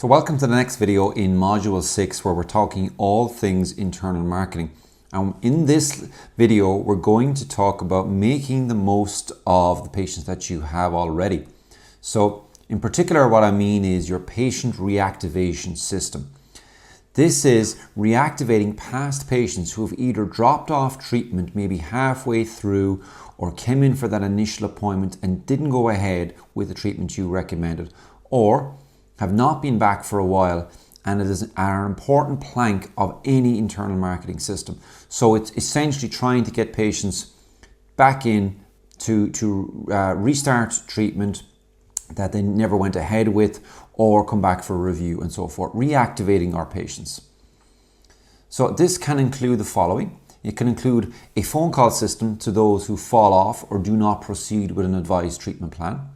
So welcome to the next video in Module 6 where we're talking all things internal marketing. And in this video, we're going to talk about making the most of the patients that you have already. So in particular, what I mean is your patient reactivation system. This is reactivating past patients who have either dropped off treatment maybe halfway through or came in for that initial appointment and didn't go ahead with the treatment you recommended, or have not been back for a while, and it is an important plank of any internal marketing system. So it's essentially trying to get patients back in to restart treatment that they never went ahead with, or come back for a review and so forth, reactivating our patients. So this can include the following. It can include a phone call system to those who fall off or do not proceed with an advised treatment plan.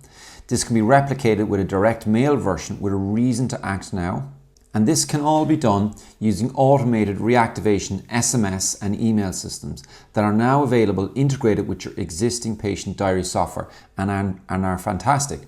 This can be replicated with a direct mail version with a reason to act now. And this can all be done using automated reactivation SMS and email systems that are now available integrated with your existing patient diary software and are fantastic.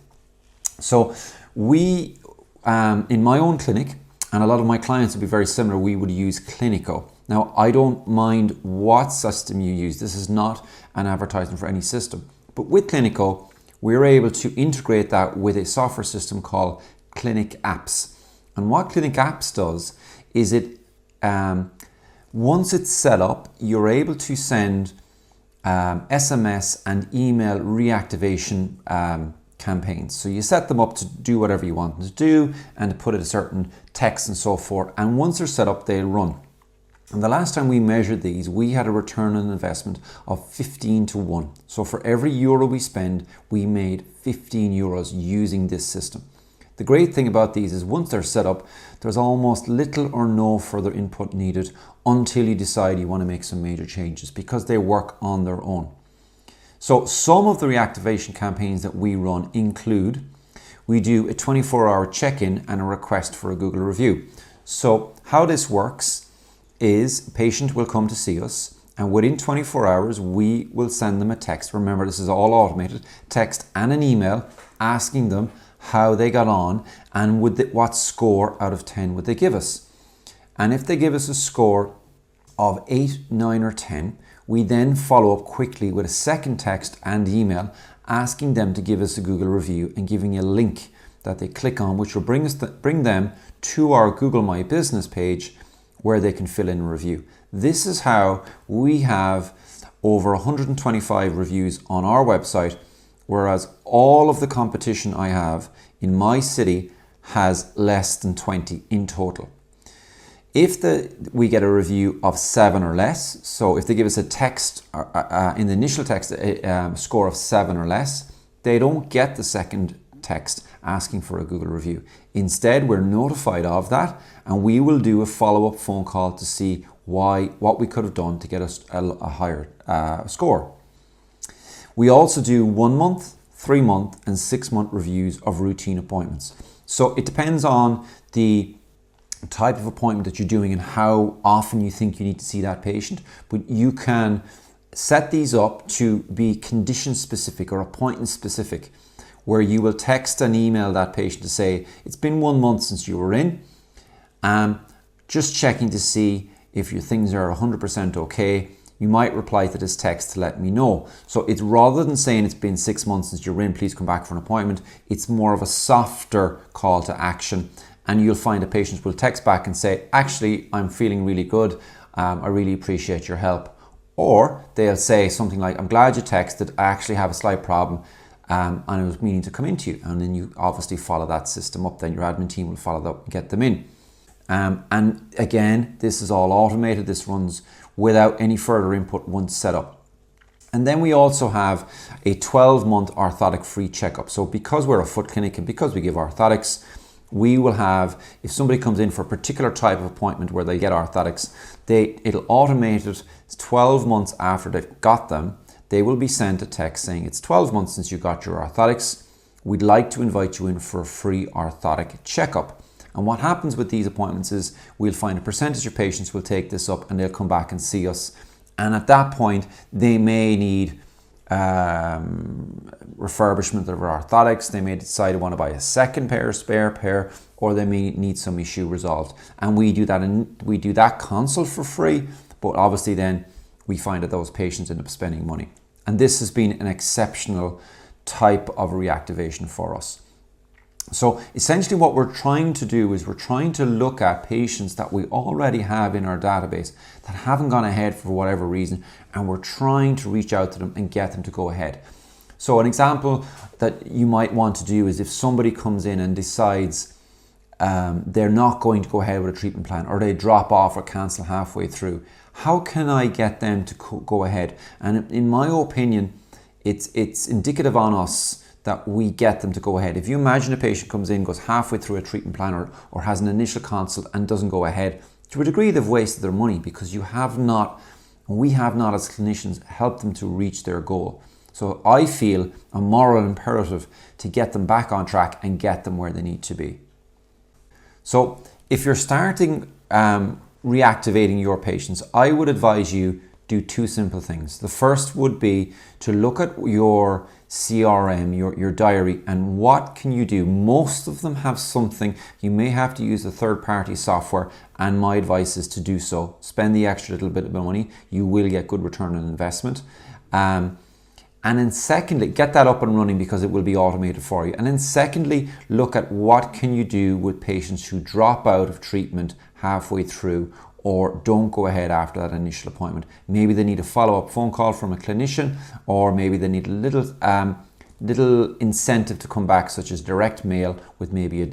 So we, in my own clinic, and a lot of my clients would be very similar, we would use Clinico. Now, I don't mind what system you use. This is not an advertisement for any system. But with Clinico, we're able to integrate that with a software system called Clinic Apps. And what Clinic Apps does is it, once it's set up, you're able to send SMS and email reactivation campaigns. So you set them up to do whatever you want them to do and to put in a certain text and so forth. And once they're set up, they'll run. And the last time we measured these, we had a return on investment of 15 to 1. So for every euro we spend, we made 15 euros using this system. The great thing about these is once they're set up, there's almost little or no further input needed until you decide you want to make some major changes, because they work on their own. So some of the reactivation campaigns that we run include, we do a 24-hour check-in and a request for a Google review. So how this works is a patient will come to see us, and within 24 hours we will send them a text. Remember, this is all automated, text and an email asking them how they got on and what score out of 10 would they give us. And if they give us a score of 8, 9 or 10, we then follow up quickly with a second text and email asking them to give us a Google review and giving a link that they click on, which will bring them to our Google My Business page where they can fill in a review. This is how we have over 125 reviews on our website, whereas all of the competition I have in my city has less than 20 in total. If we get a review of 7 or less, so if they give us a text, in the initial text, a score of 7 or less, they don't get the second text asking for a Google review. Instead, we're notified of that, and we will do a follow-up phone call to see what we could have done to get us a higher score. We also do 1 month, 3 month and 6 month reviews of routine appointments. So it depends on the type of appointment that you're doing and how often you think you need to see that patient, but you can set these up to be condition specific or appointment specific, where you will text and email that patient to say, it's been 1 month since you were in, just checking to see if your things are 100% okay. You might reply to this text to let me know. So it's rather than saying it's been 6 months since you're in, please come back for an appointment, it's more of a softer call to action. And you'll find a patient will text back and say, actually, I'm feeling really good. I really appreciate your help. Or they'll say something like, I'm glad you texted. I actually have a slight problem and I was meaning to come into you. And then you obviously follow that system up. Then your admin team will follow that and get them in. And again, this is all automated. This runs without any further input once set up. And then we also have a 12-month orthotic free checkup. So because we're a foot clinic and because we give orthotics, we will have, if somebody comes in for a particular type of appointment where they get orthotics, it'll automate it 12 months after they've got them. They will be sent a text saying, it's 12 months since you got your orthotics. We'd like to invite you in for a free orthotic checkup. And what happens with these appointments is we'll find a percentage of patients will take this up and they'll come back and see us. And at that point, they may need refurbishment of our orthotics. They may decide to want to buy a second pair, spare pair, or they may need some issue resolved. And we do that, and we do that consult for free, but obviously then we find that those patients end up spending money. And this has been an exceptional type of reactivation for us. So essentially what we're trying to do is we're trying to look at patients that we already have in our database that haven't gone ahead for whatever reason, and we're trying to reach out to them and get them to go ahead. So an example that you might want to do is if somebody comes in and decides they're not going to go ahead with a treatment plan, or they drop off or cancel halfway through, how can I get them to go ahead? And in my opinion, it's indicative on us that we get them to go ahead. If you imagine a patient comes in, goes halfway through a treatment plan or has an initial consult and doesn't go ahead, to a degree they've wasted their money because we have not as clinicians helped them to reach their goal. So I feel a moral imperative to get them back on track and get them where they need to be. So if you're starting reactivating your patients, I would advise you do two simple things. The first would be to look at your CRM, your diary, and what can you do. Most of them have something. You may have to use a third-party software, and my advice is to do so. Spend the extra little bit of money. You will get good return on investment. And then secondly, get that up and running because it will be automated for you. And then secondly, look at what can you do with patients who drop out of treatment halfway through or don't go ahead after that initial appointment. Maybe they need a follow-up phone call from a clinician, or maybe they need a little incentive to come back, such as direct mail with maybe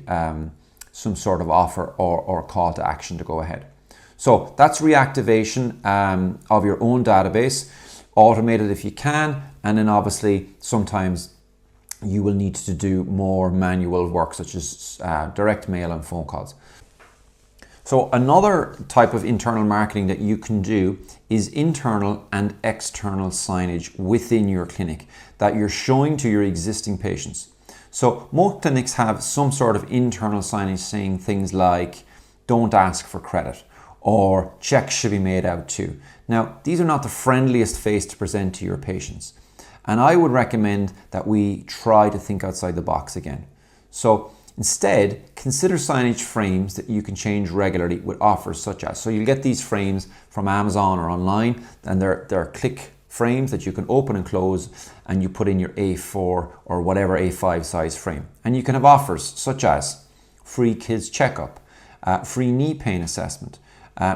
some sort of offer or call to action to go ahead. So that's reactivation of your own database, automated if you can, and then obviously sometimes you will need to do more manual work, such as direct mail and phone calls. So another type of internal marketing that you can do is internal and external signage within your clinic that you're showing to your existing patients. So most clinics have some sort of internal signage saying things like, don't ask for credit, or checks should be made out to. Now, these are not the friendliest face to present to your patients. And I would recommend that we try to think outside the box again. So instead, consider signage frames that you can change regularly with offers such as, so you'll get these frames from Amazon or online, and they're click frames that you can open and close, and you put in your A4 or whatever A5 size frame. And you can have offers such as free kids checkup, free knee pain assessment,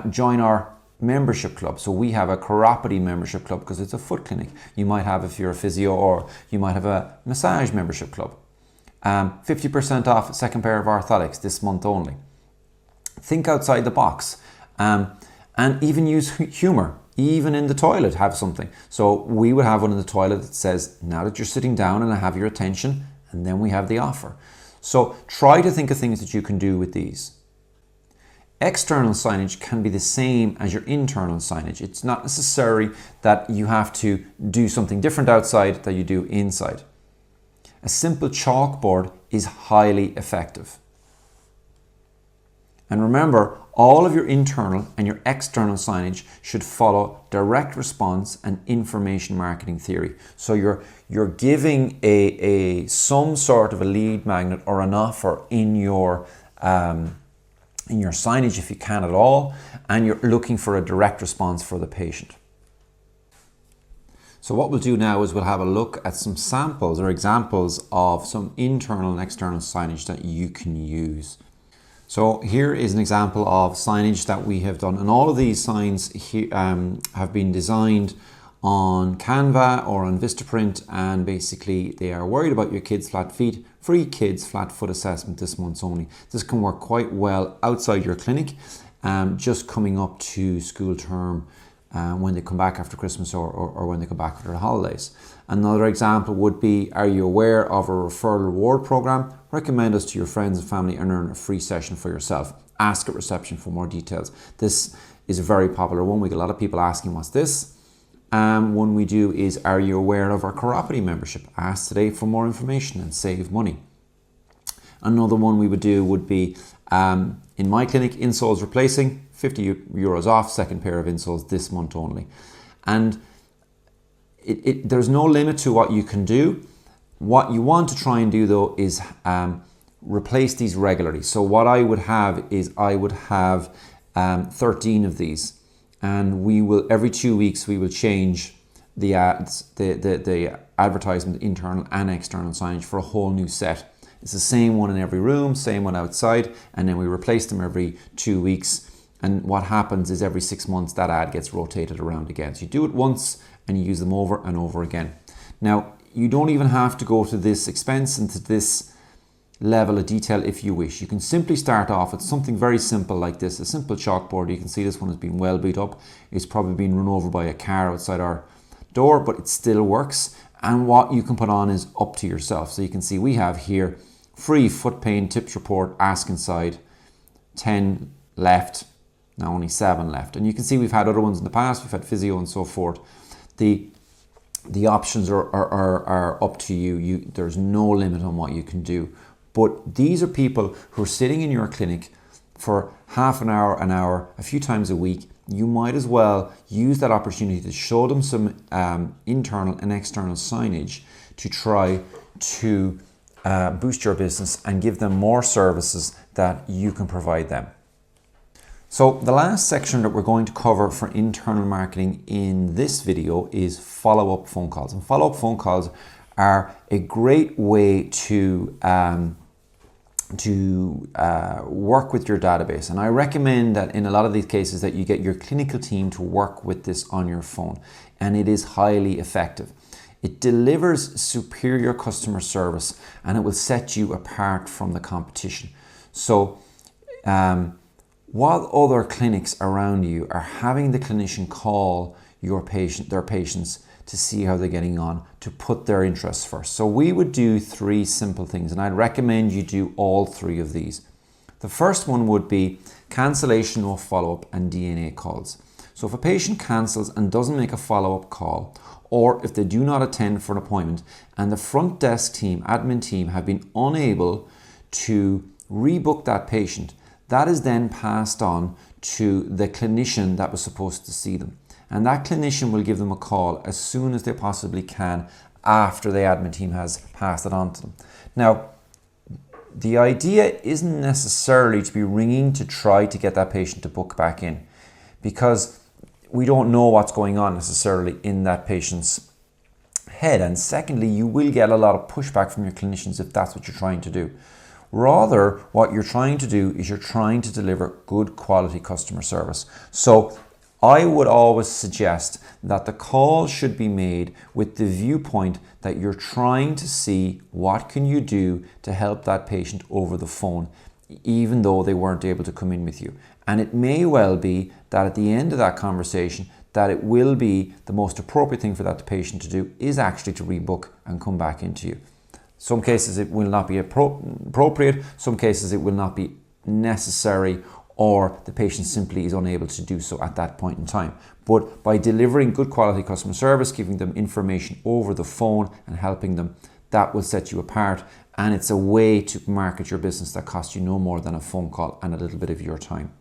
join our membership club. So we have a chiropody membership club because it's a foot clinic. You might have, if you're a physio, or you might have a massage membership club. 50% off a second pair of orthotics this month only. Think outside the box, and even use humor. Even in the toilet, have something. So we would have one in the toilet that says, now that you're sitting down and I have your attention, and then we have the offer. So try to think of things that you can do with these. External signage can be the same as your internal signage. It's not necessary that you have to do something different outside that you do inside. A simple chalkboard is highly effective. And remember, all of your internal and your external signage should follow direct response and information marketing theory. So you're giving some sort of a lead magnet or an offer in your signage if you can at all, and you're looking for a direct response for the patient. So what we'll do now is we'll have a look at some samples or examples of some internal and external signage that you can use. So here is an example of signage that we have done, and all of these signs here, have been designed on Canva or on Vistaprint, and basically they are worried about your kids' flat feet. Free kids flat foot assessment this month only. This can work quite well outside your clinic, just coming up to school term, when they come back after Christmas or when they come back after the holidays. Another example would be, are you aware of a referral reward program? Recommend us to your friends and family and earn a free session for yourself. Ask at reception for more details. This is a very popular one. We get a lot of people asking, what's this? One we do is, are you aware of our chiropody membership? Ask today for more information and save money. Another one we would do would be, in my clinic, insoles replacing, €50 off, second pair of insoles this month only. And there's no limit to what you can do. What you want to try and do though is replace these regularly. So what I would have is 13 of these, and we will every 2 weeks we will change the ads, the advertisement, internal and external signage for a whole new set. It's the same one in every room, same one outside, and then we replace them every 2 weeks. And what happens is every 6 months that ad gets rotated around again. So you do it once and you use them over and over again. Now, you don't even have to go to this expense and to this level of detail if you wish. You can simply start off with something very simple like this, a simple chalkboard. You can see this one has been well beat up. It's probably been run over by a car outside our door, but it still works. And what you can put on is up to yourself. So you can see we have here free foot pain tips report, ask inside, 10 left, now only 7 left. And you can see we've had other ones in the past, we've had physio and so forth. The options are up to you. There's no limit on what you can do. But these are people who are sitting in your clinic for half an hour, a few times a week. You might as well use that opportunity to show them some internal and external signage to try to boost your business and give them more services that you can provide them. So the last section that we're going to cover for internal marketing in this video is follow-up phone calls. And follow-up phone calls are a great way to work with your database. And I recommend that in a lot of these cases that you get your clinical team to work with this on your phone. And it is highly effective. It delivers superior customer service and it will set you apart from the competition. So while other clinics around you are having the clinician call their patients to see how they're getting on, to put their interests first. So we would do 3 simple things, and I'd recommend you do all 3 of these. The first one would be cancellation or follow-up and DNA calls. So if a patient cancels and doesn't make a follow-up call, or if they do not attend for an appointment and the front desk team, admin team, have been unable to rebook that patient, that is then passed on to the clinician that was supposed to see them. And that clinician will give them a call as soon as they possibly can after the admin team has passed it on to them. Now, the idea isn't necessarily to be ringing to try to get that patient to book back in, because we don't know what's going on necessarily in that patient's head. And secondly, you will get a lot of pushback from your clinicians if that's what you're trying to do. Rather, what you're trying to do is you're trying to deliver good quality customer service. So I would always suggest that the call should be made with the viewpoint that you're trying to see what can you do to help that patient over the phone, even though they weren't able to come in with you. And it may well be that at the end of that conversation, that it will be the most appropriate thing for that patient to do is actually to rebook and come back into you. Some cases it will not be appropriate, some cases it will not be necessary, or the patient simply is unable to do so at that point in time. But by delivering good quality customer service, giving them information over the phone and helping them, that will set you apart. And it's a way to market your business that costs you no more than a phone call and a little bit of your time.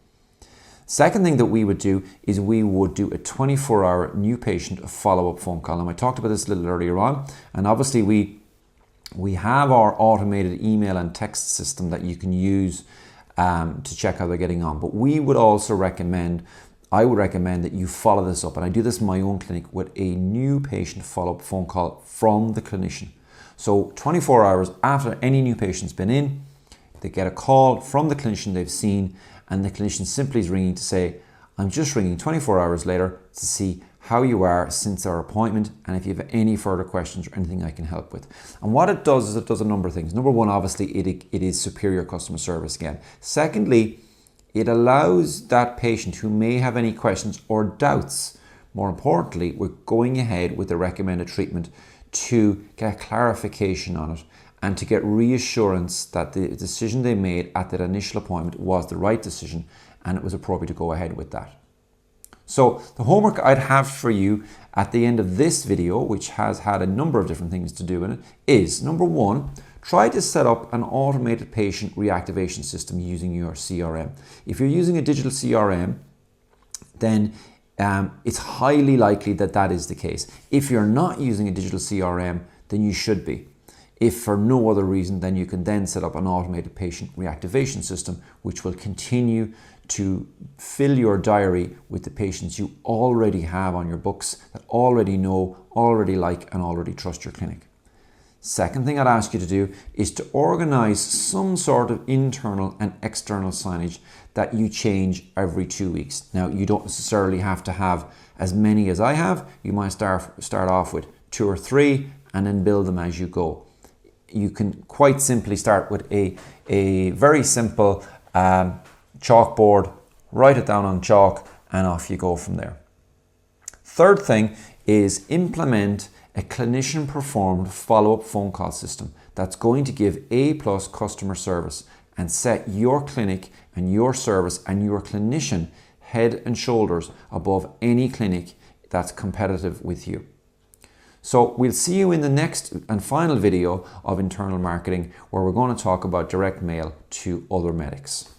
Second thing that we would do is we would do a 24-hour new patient follow-up phone call. And I talked about this a little earlier on, and obviously we have our automated email and text system that you can use to check how they're getting on. But I would recommend that you follow this up. And I do this in my own clinic with a new patient follow-up phone call from the clinician. So 24 hours after any new patient's been in, they get a call from the clinician they've seen, and the clinician simply is ringing to say, I'm just ringing 24 hours later to see how you are since our appointment, and if you have any further questions or anything I can help with. And what it does is it does a number of things. Number one, obviously, it is superior customer service again. Secondly, it allows that patient who may have any questions or doubts, more importantly, with going ahead with the recommended treatment, to get clarification on it and to get reassurance that the decision they made at that initial appointment was the right decision and it was appropriate to go ahead with that. So the homework I'd have for you at the end of this video, which has had a number of different things to do in it, is number one, try to set up an automated patient reactivation system using your CRM. If you're using a digital CRM, then it's highly likely that that is the case. If you're not using a digital CRM, then you should be. If for no other reason, then you can then set up an automated patient reactivation system, which will continue to fill your diary with the patients you already have on your books, that already know, already like, and already trust your clinic. Second thing I'd ask you to do is to organize some sort of internal and external signage that you change every 2 weeks. Now, you don't necessarily have to have as many as I have. You might start off with 2 or 3 and then build them as you go. You can quite simply start with a very simple chalkboard, write it down on chalk, and off you go from there. Third thing is implement a clinician performed follow-up phone call system that's going to give A+ customer service and set your clinic and your service and your clinician head and shoulders above any clinic that's competitive with you. So we'll see you in the next and final video of internal marketing, where we're going to talk about direct mail to other medics.